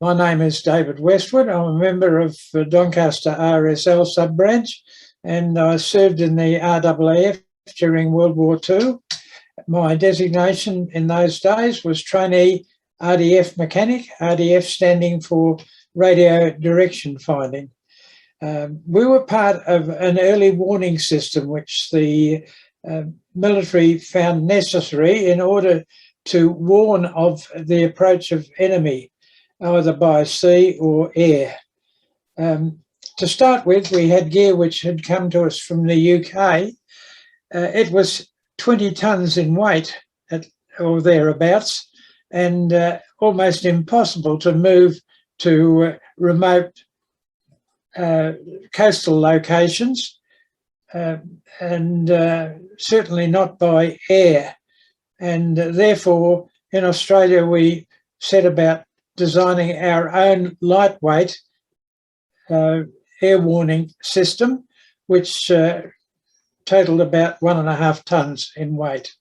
My name is David Westwood. I'm a member of the Doncaster RSL Subbranch, and I served in the RAAF during World War II. My designation in those days was trainee RDF mechanic, RDF standing for radio direction finding. We were part of an early warning system which the military found necessary in order to warn of the approach of enemy, either by sea or air. To start with, we had gear which had come to us from the UK. It was 20 tonnes in weight or thereabouts, and almost impossible to move to remote coastal locations, and certainly not by air. And therefore, in Australia, we set about designing our own lightweight air warning system, which totaled about 1.5 tonnes in weight.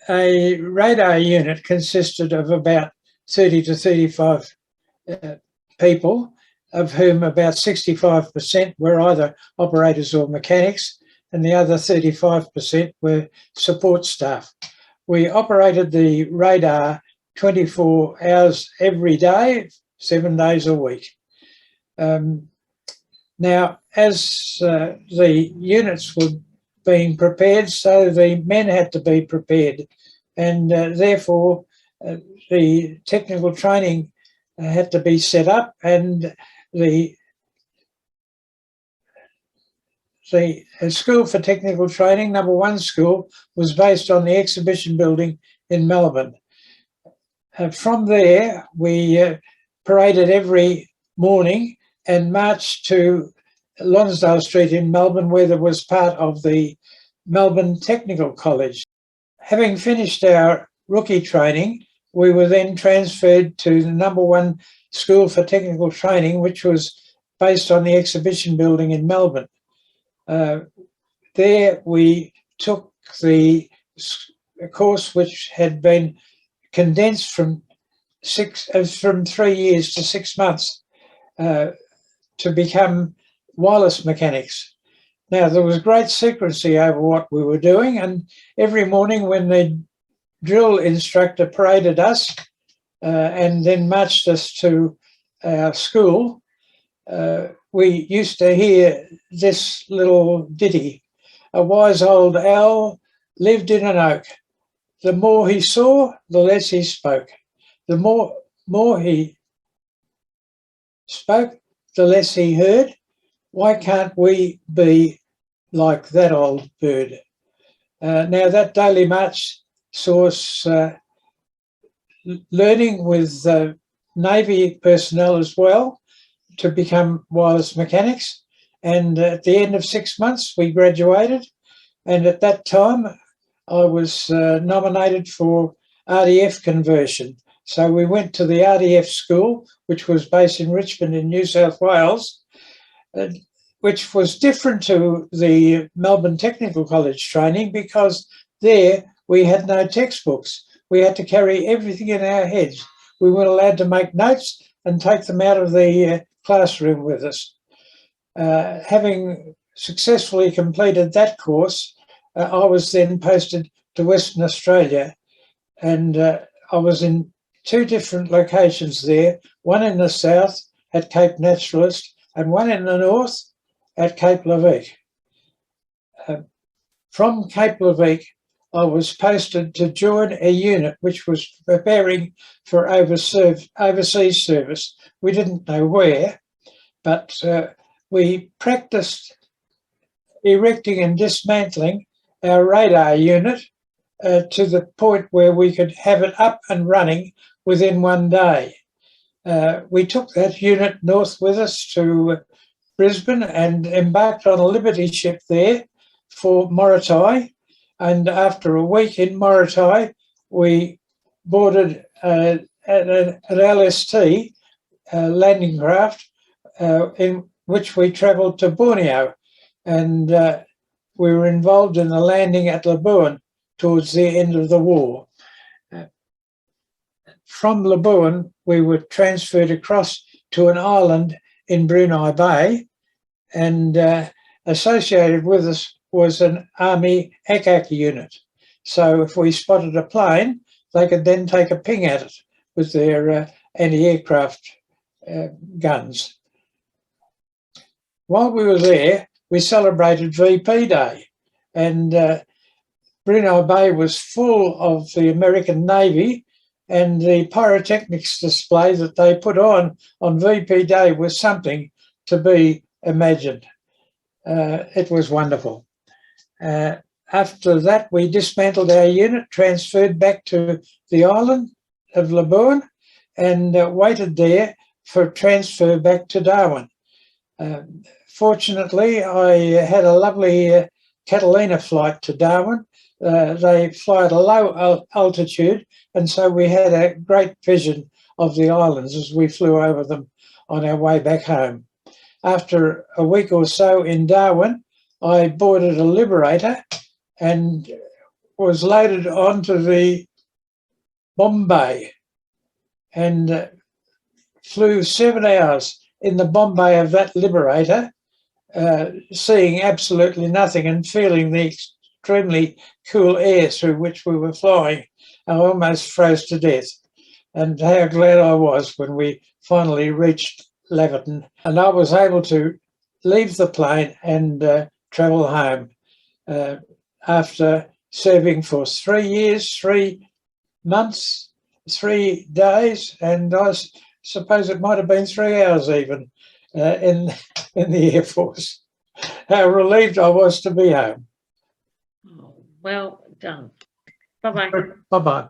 A radar unit consisted of about 30 to 35 people, of whom about 65% were either operators or mechanics, and the other 35% were support staff. We operated the radar 24 hours every day, 7 days a week. Now, as the units were being prepared, so the men had to be prepared, and therefore the technical training had to be set up, and the School for Technical Training, number 1 school, was based on the exhibition building in Melbourne. From there, we paraded every morning and marched to Lonsdale Street in Melbourne, where there was part of the Melbourne Technical College. Having finished our rookie training, we were then transferred to the number 1 School for Technical Training, which was based on the exhibition building in Melbourne. There we took the course which had been condensed from 3 years to 6 months to become wireless mechanics. Now, there was great secrecy over what we were doing, and every morning when the drill instructor paraded us and then marched us to our school, we used to hear this little ditty: "A wise old owl lived in an oak. The more he saw, the less he spoke. The more he spoke, the less he heard. Why can't we be like that old bird?" Now, that daily march saw us learning with Navy personnel as well to become wireless mechanics. And at the end of 6 months, we graduated. And at that time, I was nominated for RDF conversion. So we went to the RDF school, which was based in Richmond in New South Wales, which was different to the Melbourne Technical College training, because there we had no textbooks. We had to carry everything in our heads. We weren't allowed to make notes and take them out of the classroom with us. Having successfully completed that course, I was then posted to Western Australia, and I was in 2 different locations there, one in the south at Cape Naturalist and one in the north at Cape Leveque. From Cape Leveque, I was posted to join a unit which was preparing for overseas service. We didn't know where, but we practiced erecting and dismantling our radar unit to the point where we could have it up and running within 1 day. We took that unit north with us to Brisbane and embarked on a Liberty ship there for Morotai. And after a week in Morotai, we boarded an LST landing craft in which we travelled to Borneo, and we were involved in the landing at Labuan towards the end of the war. from Labuan, we were transferred across to an island in Brunei Bay, and associated with us was an Army ACAC unit. So if we spotted a plane, they could then take a ping at it with their anti-aircraft guns. While we were there, we celebrated VP Day, and Brunei Bay was full of the American Navy, and the pyrotechnics display that they put on VP Day was something to be imagined. It was wonderful. After that, we dismantled our unit, transferred back to the island of Labuan, and waited there for transfer back to Darwin. Fortunately, I had a lovely Catalina flight to Darwin. They fly at a low altitude, and so we had a great vision of the islands as we flew over them on our way back home. After a week or so in Darwin, I boarded a Liberator and was loaded onto the Bombay, and flew 7 hours in the Bombay of that Liberator, seeing absolutely nothing and feeling the extremely cool air through which we were flying. I almost froze to death. And how glad I was when we finally reached Laverton, and I was able to leave the plane and travel home after serving for 3 years, 3 months, 3 days, and I suppose it might have been 3 hours even in the Air Force. How relieved I was to be home. Oh, well done. Bye-bye. Bye-bye.